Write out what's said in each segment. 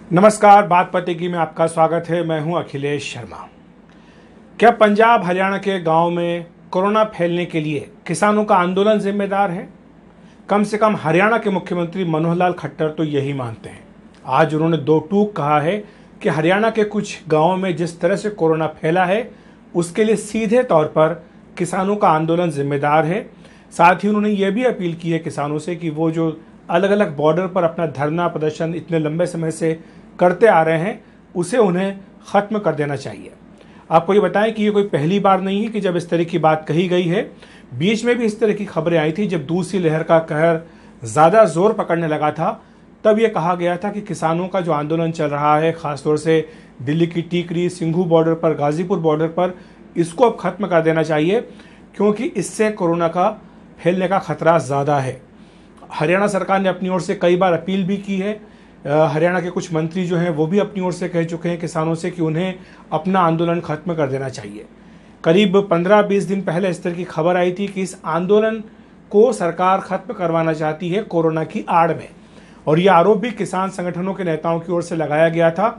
नमस्कार, बात पतेगी में आपका स्वागत है। मैं हूं अखिलेश शर्मा। क्या पंजाब हरियाणा के गांव में कोरोना फैलने के लिए किसानों का आंदोलन जिम्मेदार है? कम से कम हरियाणा के मुख्यमंत्री मनोहर लाल खट्टर तो यही मानते हैं। आज उन्होंने दो टूक कहा है कि हरियाणा के कुछ गांवों में जिस तरह से कोरोना फैला है उसके लिए सीधे तौर पर किसानों का आंदोलन जिम्मेदार है। साथ ही उन्होंने ये भी अपील की है किसानों से कि वो जो अलग अलग बॉर्डर पर अपना धरना प्रदर्शन इतने लंबे समय से करते आ रहे हैं उसे उन्हें ख़त्म कर देना चाहिए। आपको ये बताएं कि ये कोई पहली बार नहीं है कि जब इस तरह की बात कही गई है। बीच में भी इस तरह की खबरें आई थी जब दूसरी लहर का कहर ज़्यादा जोर पकड़ने लगा था। तब ये कहा गया था कि किसानों का जो आंदोलन चल रहा है, ख़ासतौर से दिल्ली की टीकरी, सिंघू बॉर्डर पर, गाज़ीपुर बॉर्डर पर, इसको अब ख़त्म कर देना चाहिए क्योंकि इससे कोरोना का फैलने का खतरा ज़्यादा है। हरियाणा सरकार ने अपनी ओर से कई बार अपील भी की है। हरियाणा के कुछ मंत्री जो हैं वो भी अपनी ओर से कह चुके हैं किसानों से कि उन्हें अपना आंदोलन खत्म कर देना चाहिए। करीब 15-20 दिन पहले इस तरह की खबर आई थी कि इस आंदोलन को सरकार खत्म करवाना चाहती है कोरोना की आड़ में, और यह आरोप भी किसान संगठनों के नेताओं की ओर से लगाया गया था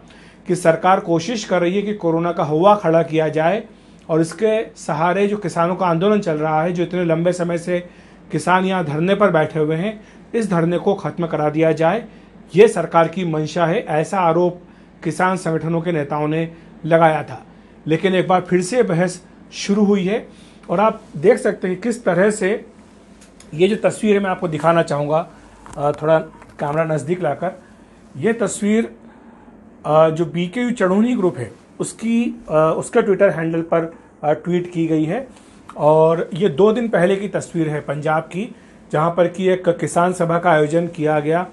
कि सरकार कोशिश कर रही है कि कोरोना का हवा खड़ा किया जाए और इसके सहारे जो किसानों का आंदोलन चल रहा है, जो इतने लंबे समय से किसान यहाँ धरने पर बैठे हुए हैं, इस धरने को खत्म करा दिया जाए। ये सरकार की मंशा है, ऐसा आरोप किसान संगठनों के नेताओं ने लगाया था। लेकिन एक बार फिर से बहस शुरू हुई है और आप देख सकते हैं किस तरह से ये जो तस्वीर है मैं आपको दिखाना चाहूँगा, थोड़ा कैमरा नज़दीक लाकर। ये तस्वीर जो BKU चढ़ोनी ग्रुप है उसके ट्विटर हैंडल पर ट्वीट की गई है और ये 2 दिन पहले की तस्वीर है पंजाब की, जहाँ पर कि एक किसान सभा का आयोजन किया गया।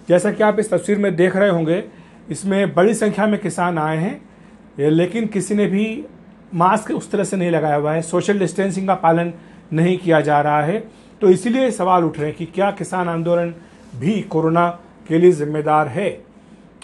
जैसा कि आप इस तस्वीर में देख रहे होंगे, इसमें बड़ी संख्या में किसान आए हैं, लेकिन किसी ने भी मास्क उस तरह से नहीं लगाया हुआ है, सोशल डिस्टेंसिंग का पालन नहीं किया जा रहा है। तो इसीलिए सवाल उठ रहे हैं कि क्या किसान आंदोलन भी कोरोना के लिए जिम्मेदार है?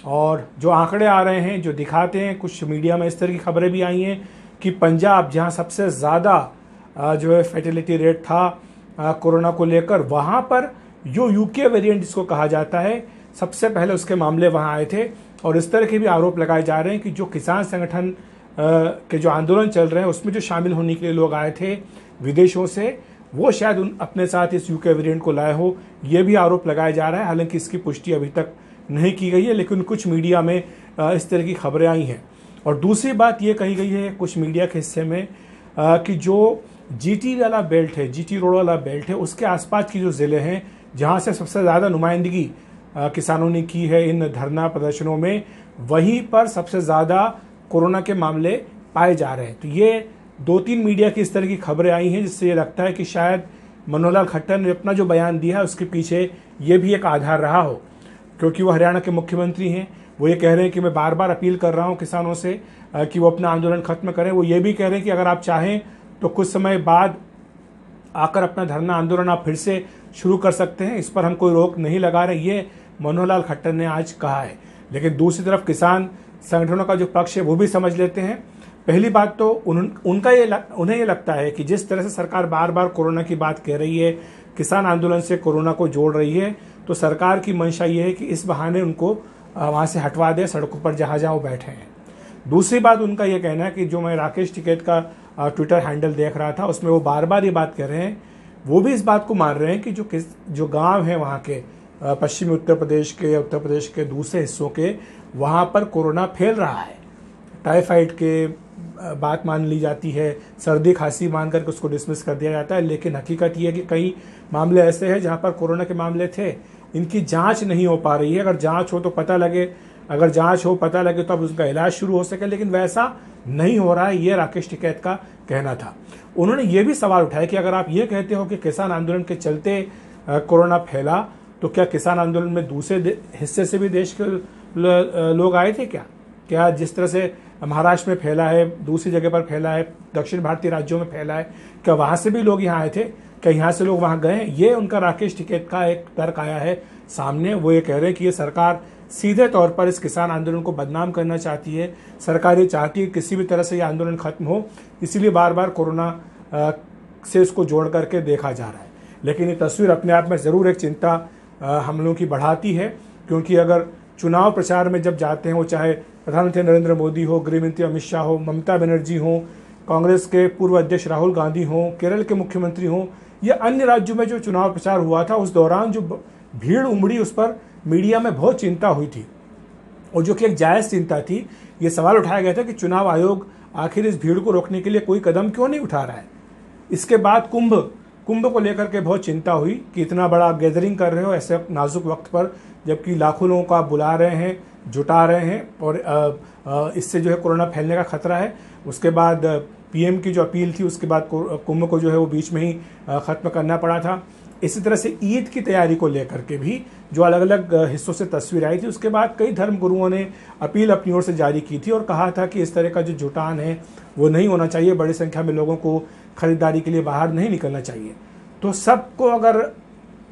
और जो आंकड़े आ रहे हैं, जो दिखाते हैं, कुछ मीडिया में इस तरह की खबरें भी आई हैं कि पंजाब, जहाँ सबसे ज़्यादा जो है फर्टिलिटी रेट था कोरोना को लेकर, वहाँ पर जो UK वेरिएंट जिसको कहा जाता है, सबसे पहले उसके मामले वहाँ आए थे। और इस तरह के भी आरोप लगाए जा रहे हैं कि जो किसान संगठन के जो आंदोलन चल रहे हैं उसमें जो शामिल होने के लिए लोग आए थे विदेशों से, वो शायद अपने साथ इस UK वेरिएंट को लाए हो। ये भी आरोप लगाया जा रहा है, हालांकि इसकी पुष्टि अभी तक नहीं की गई है, लेकिन कुछ मीडिया में इस तरह की खबरें आई हैं। और दूसरी बात ये कही गई है कुछ मीडिया के हिस्से में कि जो GT वाला बेल्ट है, GT रोड वाला बेल्ट है, उसके आसपास की जो ज़िले हैं जहाँ से सबसे ज़्यादा नुमाइंदगी किसानों ने की है इन धरना प्रदर्शनों में, वहीं पर सबसे ज़्यादा कोरोना के मामले पाए जा रहे हैं। तो ये 2-3 मीडिया की इस तरह की खबरें आई हैं जिससे ये लगता है कि शायद मनोहर लाल खट्टर ने अपना जो बयान दिया है उसके पीछे ये भी एक आधार रहा हो, क्योंकि वो हरियाणा के मुख्यमंत्री हैं। वो ये कह रहे हैं कि मैं बार बार अपील कर रहा हूँ किसानों से कि वो अपना आंदोलन खत्म करें। वो ये भी कह रहे हैं कि अगर आप चाहें तो कुछ समय बाद आकर अपना धरना आंदोलन आप फिर से शुरू कर सकते हैं, इस पर हम कोई रोक नहीं लगा रहे, ये मनोहर लाल खट्टर ने आज कहा है। लेकिन दूसरी तरफ किसान संगठनों का जो पक्ष है वो भी समझ लेते हैं। पहली बात तो उन्हें ये लगता है कि जिस तरह से सरकार बार बार कोरोना की बात कह रही है, किसान आंदोलन से कोरोना को जोड़ रही है, तो सरकार की मंशा ये है कि इस बहाने उनको वहाँ से हटवा दे सड़कों पर जहाँ जहाँ वो बैठे हैं। दूसरी बात उनका ये कहना है कि जो मैं राकेश टिकैत का ट्विटर हैंडल देख रहा था उसमें वो बार बार ये बात कह रहे हैं, वो भी इस बात को मान रहे हैं कि जो गांव हैं वहाँ के पश्चिमी उत्तर प्रदेश के दूसरे हिस्सों के, वहाँ पर कोरोना फैल रहा है। टाइफाइड के बात मान ली जाती है, सर्दी खांसी मान करके उसको डिसमिस कर दिया जाता है, लेकिन हकीकत ये है कि कई मामले ऐसे हैं जहाँ पर कोरोना के मामले थे, इनकी जांच नहीं हो पा रही है। अगर जांच हो तो पता लगे, अगर जांच हो पता लगे तो अब उसका इलाज शुरू हो सके, लेकिन वैसा नहीं हो रहा है, ये राकेश टिकैत का कहना था। उन्होंने ये भी सवाल उठाया कि अगर आप ये कहते हो कि किसान आंदोलन के चलते कोरोना फैला, तो क्या किसान आंदोलन में दूसरे हिस्से से भी देश के लोग आए थे क्या जिस तरह से महाराष्ट्र में फैला है, दूसरी जगह पर फैला है, दक्षिण भारतीय राज्यों में फैला है, क्या वहाँ से भी लोग यहाँ आए थे? क्या यहाँ से लोग वहाँ गए? ये उनका राकेश टिकैत का एक तर्क आया है सामने। वो ये कह रहे हैं कि ये सरकार सीधे तौर पर इस किसान आंदोलन को बदनाम करना चाहती है। सरकार ये चाहती है किसी भी तरह से ये आंदोलन खत्म हो, इसीलिए बार बार कोरोना से इसको जोड़ करके देखा जा रहा है। लेकिन ये तस्वीर अपने आप में ज़रूर एक चिंता हम लोगों की बढ़ाती है, क्योंकि अगर चुनाव प्रचार में जब जाते हैं, वो चाहे प्रधानमंत्री नरेंद्र मोदी हो, गृह मंत्री अमित शाह हो, ममता बनर्जी हो, कांग्रेस के पूर्व अध्यक्ष राहुल गांधी हो, केरल के मुख्यमंत्री हो, या अन्य राज्यों में जो चुनाव प्रचार हुआ था, उस दौरान जो भीड़ उमड़ी उस पर मीडिया में बहुत चिंता हुई थी, और जो कि एक जायज़ चिंता थी। ये सवाल उठाया गया था कि चुनाव आयोग आखिर इस भीड़ को रोकने के लिए कोई कदम क्यों नहीं उठा रहा है। इसके बाद कुंभ को लेकर के बहुत चिंता हुई कि इतना बड़ा आप गैदरिंग कर रहे हो ऐसे नाजुक वक्त पर, जबकि लाखों लोगों को आप बुला रहे हैं, जुटा रहे हैं, और इससे जो है कोरोना फैलने का खतरा है। उसके बाद पीएम की जो अपील थी, उसके बाद कुंभ को जो है वो बीच में ही ख़त्म करना पड़ा था। इसी तरह से ईद की तैयारी को लेकर के भी जो अलग अलग हिस्सों से तस्वीर आई थी, उसके बाद कई धर्म गुरुओं ने अपील अपनी ओर से जारी की थी और कहा था कि इस तरह का जो जुटान है वो नहीं होना चाहिए, बड़ी संख्या में लोगों को खरीदारी के लिए बाहर नहीं निकलना चाहिए। तो सबको अगर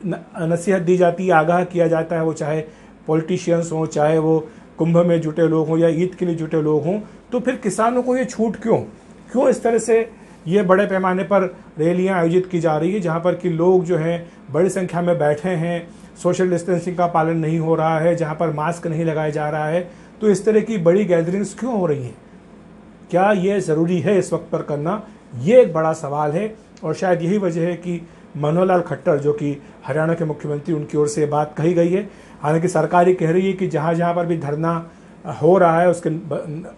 नसीहत दी जाती है, आगाह किया जाता है, वो चाहे पॉलिटिशियंस हों, चाहे वो कुंभ में जुटे लोग हों या ईद के लिए जुटे लोग हों, तो फिर किसानों को ये छूट क्यों इस तरह से ये बड़े पैमाने पर रैलियां आयोजित की जा रही है, जहां पर कि लोग जो हैं बड़ी संख्या में बैठे हैं, सोशल डिस्टेंसिंग का पालन नहीं हो रहा है, जहां पर मास्क नहीं लगाया जा रहा है। तो इस तरह की बड़ी गैदरिंग्स क्यों हो रही हैं? क्या ये ज़रूरी है इस वक्त पर करना? ये एक बड़ा सवाल है, और शायद यही वजह है कि मनोहर लाल खट्टर, जो कि हरियाणा के मुख्यमंत्री, उनकी ओर से बात कही गई है। हालांकि सरकार ये कह रही है कि जहाँ जहाँ पर भी धरना हो रहा है उसके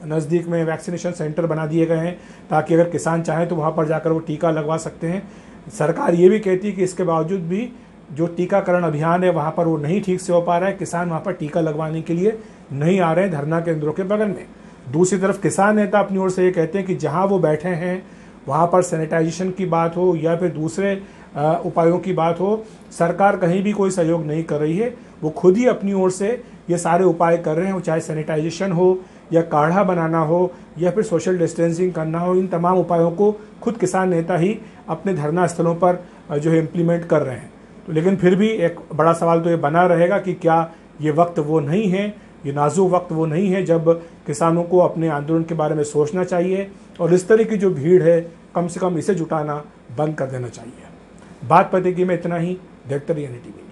नज़दीक में वैक्सीनेशन सेंटर बना दिए गए हैं, ताकि अगर किसान चाहें तो वहाँ पर जाकर वो टीका लगवा सकते हैं। सरकार ये भी कहती है कि इसके बावजूद भी जो टीकाकरण अभियान है वहाँ पर वो नहीं ठीक से हो पा रहा है, किसान वहाँ पर टीका लगवाने के लिए नहीं आ रहे हैं धरना केंद्रों के बगल में। दूसरी तरफ किसान नेता अपनी ओर से ये कहते हैं कि जहाँ वो बैठे हैं वहाँ पर सैनिटाइजेशन की बात हो या फिर दूसरे उपायों की बात हो, सरकार कहीं भी कोई सहयोग नहीं कर रही है। वो खुद ही अपनी ओर से ये सारे उपाय कर रहे हैं, चाहे सैनिटाइजेशन हो या काढ़ा बनाना हो या फिर सोशल डिस्टेंसिंग करना हो। इन तमाम उपायों को खुद किसान नेता ही अपने धरना स्थलों पर जो है इम्प्लीमेंट कर रहे हैं। तो लेकिन फिर भी एक बड़ा सवाल तो ये बना रहेगा कि क्या ये वक्त वो नहीं है, ये नाजुक वक्त वो नहीं है जब किसानों को अपने आंदोलन के बारे में सोचना चाहिए, और इस तरह की जो भीड़ है कम से कम इसे जुटाना बंद कर देना चाहिए। बात पतेगी में इतना ही। देखते रहिए NDTV।